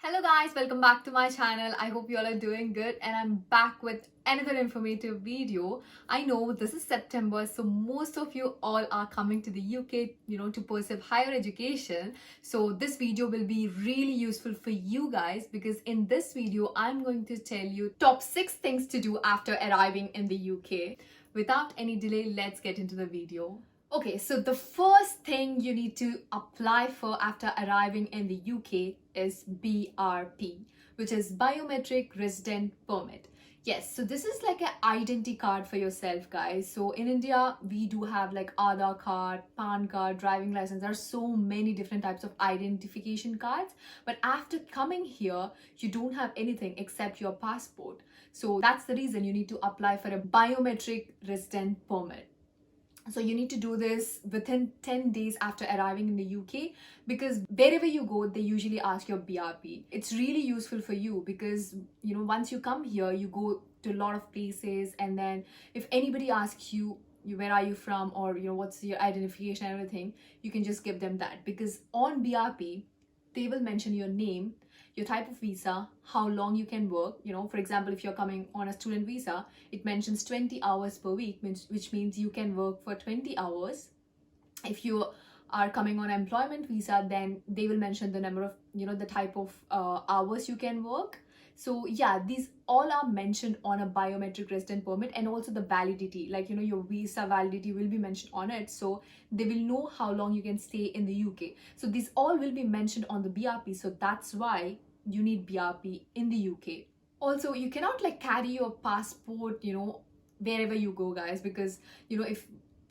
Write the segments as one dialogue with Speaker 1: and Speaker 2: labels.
Speaker 1: Hello guys, welcome back to my channel. I hope you all are doing good and I'm back with another informative video. I know this is September, so most of you all are coming to the UK, to pursue higher education. So this video will be really useful for you guys because in this video, I'm going to tell you top 6 things to do after arriving in the UK. Without any delay, let's get into the video. Okay, so the first thing you need to apply for after arriving in the UK is BRP, which is Biometric Resident Permit. Yes, so this is like an identity card for yourself, guys. So in India, we do have like Aadhaar card, PAN card, driving license. There are so many different types of identification cards. But after coming here, you don't have anything except your passport. So that's the reason you need to apply for a Biometric Resident Permit. So you need to do this within 10 days after arriving in the UK because wherever you go, they usually ask your BRP. It's really useful for you because, once you come here, you go to a lot of places, and then if anybody asks you, where are you from, or, what's your identification and everything, you can just give them that because on BRP, they will mention your name, your type of visa, how long you can work. For example, if you're coming on a student visa, it mentions 20 hours per week, which means you can work for 20 hours. If you are coming on employment visa, then they will mention the number of, the type of hours you can work. So yeah, these all are mentioned on a biometric resident permit, and also the validity, like your visa validity will be mentioned on it, so they will know how long you can stay in the UK. So these all will be mentioned on the BRP, so that's why you need BRP in the UK. Also, you cannot like carry your passport, wherever you go, guys, because if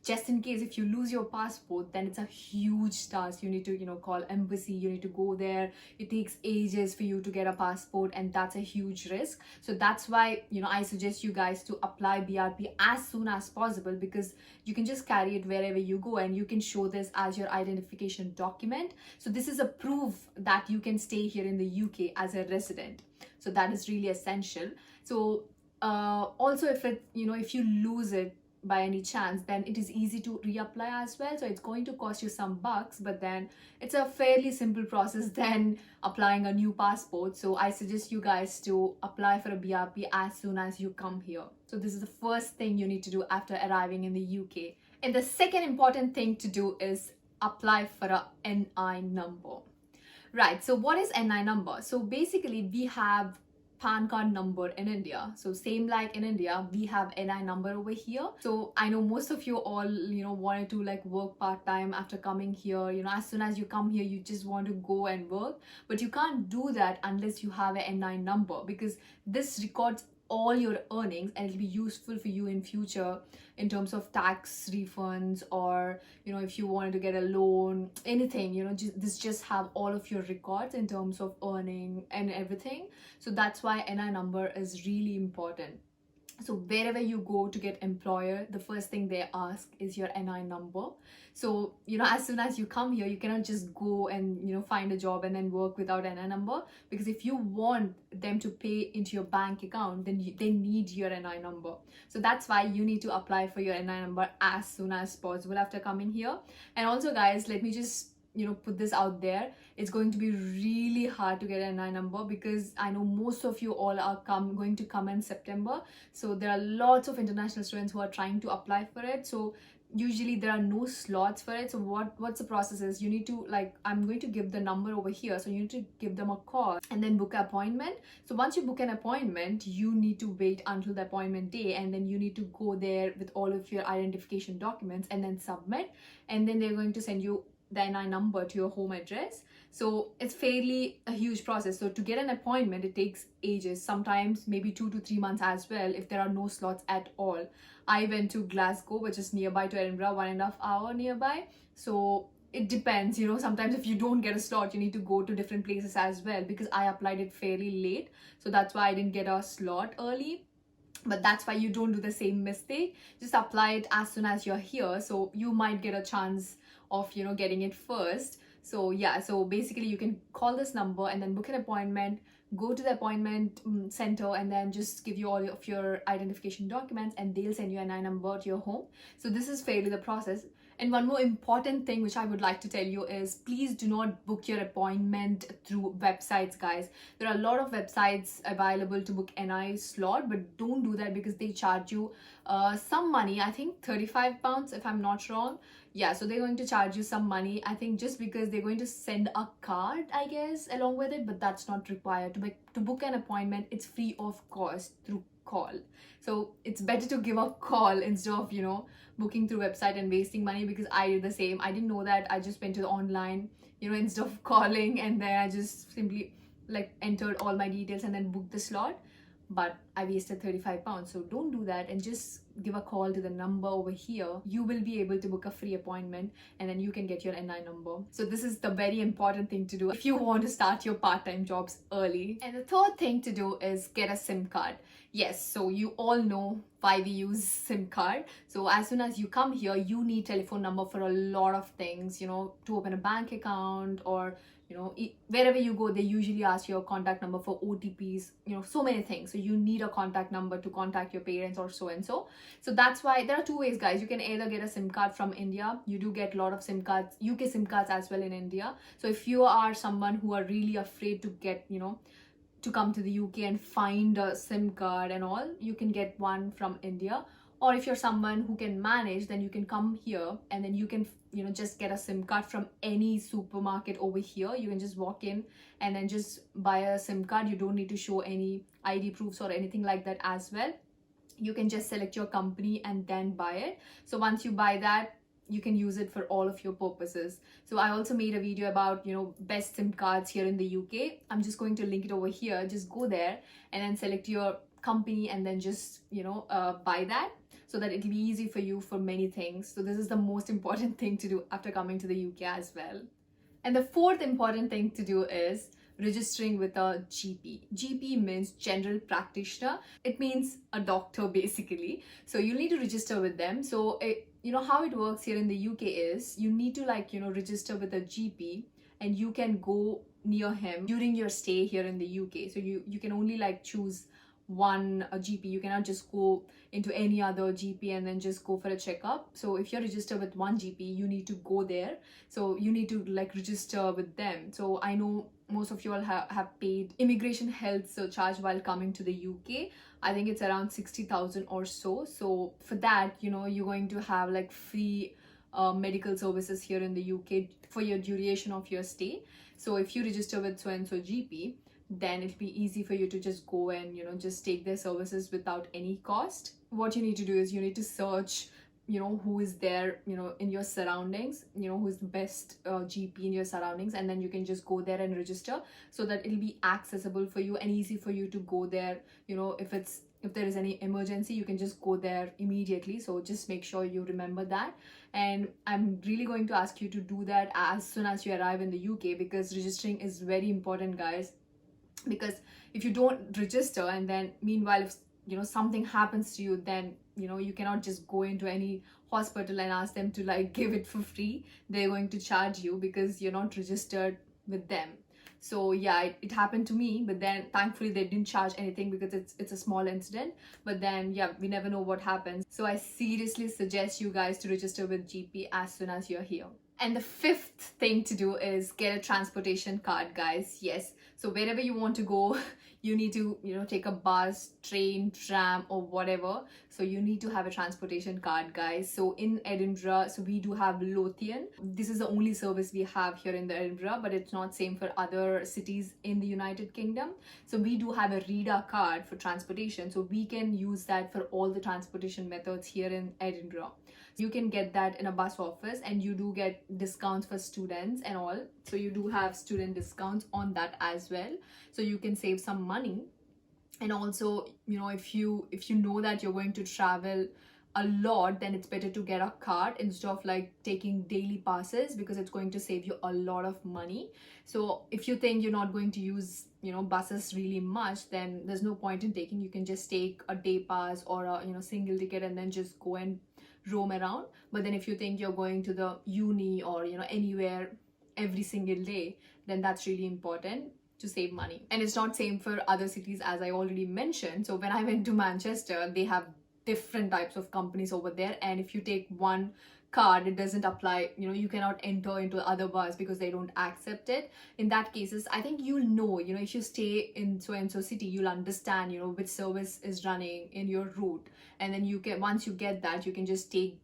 Speaker 1: just in case if you lose your passport, then it's a huge task. You need to call embassy, you need to go there. It takes ages for you to get a passport, and that's a huge risk. So that's why I suggest you guys to apply BRP as soon as possible, because you can just carry it wherever you go and you can show this as your identification document. So this is a proof that you can stay here in the UK as a resident. So that is really essential. So also, if you lose it by any chance, then it is easy to reapply as well. So it's going to cost you some bucks, but then it's a fairly simple process than applying a new passport. So I suggest you guys to apply for a BRP as soon as you come here. So this is the first thing you need to do after arriving in the UK. And the second important thing to do is apply for a NI number. Right, so what is NI number? So basically we have PAN card number in India. So same like in India, we have NI number over here. So I know most of you all, wanted to like work part-time after coming here. As soon as you come here, you just want to go and work. But you can't do that unless you have an NI number, because this records all your earnings and it'll be useful for you in future in terms of tax refunds, or if you wanted to get a loan, anything, this just have all of your records in terms of earning and everything. So that's why NI number is really important. So wherever you go to get employer, the first thing they ask is your NI number. So as soon as you come here, you cannot just go and find a job and then work without NI number, because if you want them to pay into your bank account, then they need your NI number. So that's why you need to apply for your NI number as soon as possible after coming here. And also, guys, let me just put this out there. It's going to be really hard to get an NI number, because I know most of you all are going to come in September. So there are lots of international students who are trying to apply for it. So usually there are no slots for it. So what's the process is, you need to I'm going to give the number over here. So you need to give them a call and then book an appointment. So once you book an appointment, you need to wait until the appointment day, and then you need to go there with all of your identification documents and then submit, and then they're going to send you the NI number to your home address. So it's fairly a huge process. So to get an appointment, it takes ages, sometimes maybe 2 to 3 months as well, if there are no slots at all. I went to Glasgow, which is nearby to Edinburgh, 1.5 hours nearby. So it depends, sometimes if you don't get a slot, you need to go to different places as well, because I applied it fairly late. So that's why I didn't get a slot early. But that's why you don't do the same mistake. Just apply it as soon as you're here, so you might get a chance of getting it first. So yeah, so basically you can call this number and then book an appointment, go to the appointment center, and then just give you all of your identification documents, and they'll send you an NI number to your home. So this is fairly the process. And one more important thing which I would like to tell you is please do not book your appointment through websites, guys. There are a lot of websites available to book NI slot, but don't do that because they charge you some money. I think £35 if I'm not wrong. Yeah, so they're going to charge you some money, I think, just because they're going to send a card, I guess, along with it, but that's not required. To book an appointment, it's free of cost through call. So it's better to give a call instead of, booking through website and wasting money, because I did the same. I didn't know that. I just went to the online, instead of calling, and then I just simply like entered all my details and then booked the slot, but I wasted £35. So don't do that, and just give a call to the number over here. You will be able to book a free appointment, and then you can get your NI number. So this is the very important thing to do if you want to start your part-time jobs early. And the third thing to do is get a SIM card. Yes, so you all know why we use SIM card. So as soon as you come here, you need telephone number for a lot of things, to open a bank account, or wherever you go, they usually ask your contact number for OTPs, so many things. So you need a contact number to contact your parents or so and so. So that's why there are two ways, guys. You can either get a SIM card from India. You do get a lot of SIM cards, UK SIM cards as well in India. So if you are someone who are really afraid to get, to come to the UK and find a SIM card and all, you can get one from India. Or if you're someone who can manage, then you can come here and then you can, just get a SIM card from any supermarket over here. You can just walk in and then just buy a SIM card. You don't need to show any ID proofs or anything like that as well. You can just select your company and then buy it. So once you buy that, you can use it for all of your purposes. So I also made a video about, best SIM cards here in the UK. I'm just going to link it over here. Just go there and then select your company and then just, buy that, so that it'll be easy for you for many things. So this is the most important thing to do after coming to the UK as well. And the fourth important thing to do is registering with a GP. GP means general practitioner. It means a doctor basically. So you need to register with them. So how it works here in the UK is you need to register with a GP, and you can go near him during your stay here in the UK. So you can only choose one GP. You cannot just go into any other GP and then just go for a checkup. So if you're registered with one GP, you need to go there. So you need to register with them. So I know most of you all have paid immigration health surcharge while coming to the UK. I think it's around 60,000 or so. So for that, you're going to have free medical services here in the UK for your duration of your stay. So if you register with so and so GP, then it'll be easy for you to just go and just take their services without any cost. What you need to do is you need to search who is there in your surroundings, who is the best GP in your surroundings, and then you can just go there and register, so that it'll be accessible for you and easy for you to go there. If there is any emergency, you can just go there immediately. So just make sure you remember that. And I'm really going to ask you to do that as soon as you arrive in the UK, because registering is very important, guys. Because if you don't register and then meanwhile if something happens to you, then you cannot just go into any hospital and ask them to give it for free. They're going to charge you because you're not registered with them. So yeah, it happened to me, but then thankfully they didn't charge anything because it's a small incident. But then yeah, we never know what happens. So I seriously suggest you guys to register with GP as soon as you're here. And the fifth thing to do is get a transportation card, guys. Yes, so wherever you want to go, you need to take a bus, train, tram, or whatever. So you need to have a transportation card, guys. So in Edinburgh, so we do have Lothian. This is the only service we have here in the Edinburgh, but it's not same for other cities in the United Kingdom. So we do have a RIDA card for transportation, so we can use that for all the transportation methods here in Edinburgh. You can get that in a bus office, and you do get discounts for students and all. So you do have student discounts on that as well. So you can save some money. And also, if you know that you're going to travel a lot, then it's better to get a card instead of taking daily passes, because it's going to save you a lot of money. So if you think you're not going to use buses really much, then there's no point in taking. You can just take a day pass or a single ticket and then just go and roam around. But then if you think you're going to the uni or anywhere every single day, then that's really important to save money. And it's not same for other cities, as I already mentioned. So when I went to Manchester, they have different types of companies over there, and if you take one card, it doesn't apply, you cannot enter into other bars because they don't accept it. In that cases, I think you'll know, if you stay in so and so city, you'll understand, which service is running in your route. And then you can, once you get that, you can just take,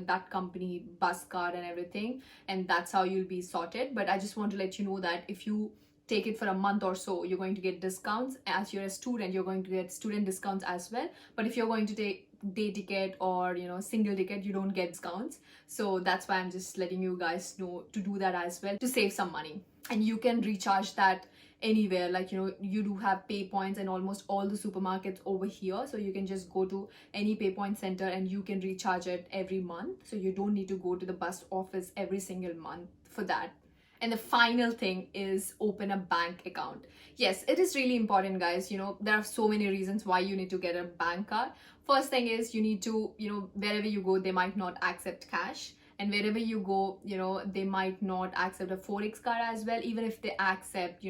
Speaker 1: that company bus card and everything, and that's how you'll be sorted. But I just want to let you know that if you take it for a month or so, you're going to get discounts. As you're a student, you're going to get student discounts as well. But if you're going to take day ticket or single ticket, you don't get discounts. So that's why I'm just letting you guys know to do that as well, to save some money. And you can recharge that anywhere, like you do have pay points and almost all the supermarkets over here, so you can just go to any pay point center and you can recharge it every month, so you don't need to go to the bus office every single month for that. And the final thing is open a bank account. Yes, it is really important, guys. There are so many reasons why you need to get a bank card. First thing is you need to, wherever you go, they might not accept cash. And wherever you go, they might not accept a Forex card as well. Even if they accept,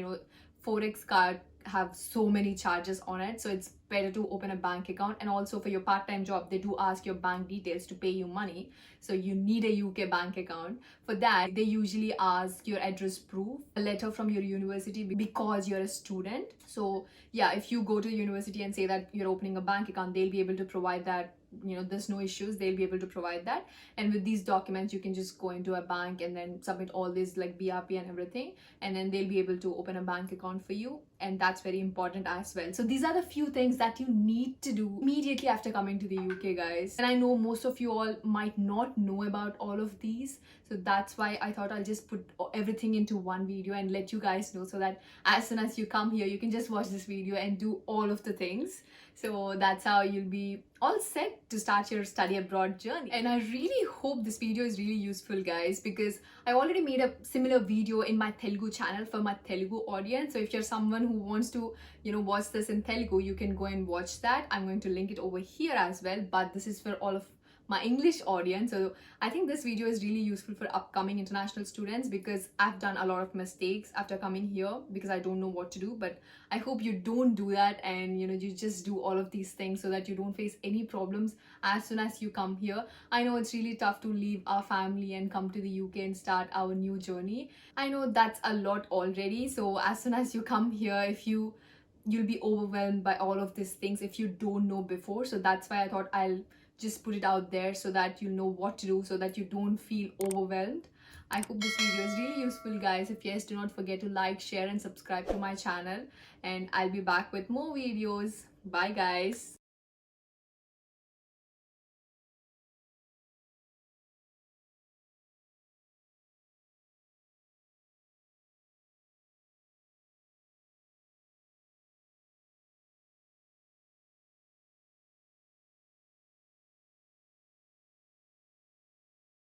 Speaker 1: Forex card have so many charges on it, so it's better to open a bank account. And also for your part-time job, they do ask your bank details to pay you money, so you need a UK bank account. For that, they usually ask your address proof, a letter from your university, because you're a student. So yeah, if you go to university and say that you're opening a bank account, they'll be able to provide that. There's no issues, they'll be able to provide that. And with these documents, you can just go into a bank and then submit all this like BRP and everything, and then they'll be able to open a bank account for you. And that's very important as well. So these are the few things that you need to do immediately after coming to the UK, guys. And I know most of you all might not know about all of these, so that's why I thought I'll just put everything into one video and let you guys know, so that as soon as you come here, you can just watch this video and do all of the things. So that's how you'll be all set to start your study abroad journey. And I really hope this video is really useful, guys, because I already made a similar video in my Telugu channel for my Telugu audience. So if you're someone who wants to watch this in Telugu, you can go and watch that. I'm going to link it over here as well, but this is for all of my English audience. So I think this video is really useful for upcoming international students, because I've done a lot of mistakes after coming here because I don't know what to do. But I hope you don't do that, and you just do all of these things so that you don't face any problems as soon as you come here. I know it's really tough to leave our family and come to the UK and start our new journey. I know that's a lot already. So as soon as you come here, if you'll be overwhelmed by all of these things if you don't know before. So that's why I thought I'll just put it out there so that you know what to do, so that you don't feel overwhelmed. I hope this video is really useful, guys. If yes, do not forget to like, share and subscribe to my channel, and I'll be back with more videos. Bye, guys.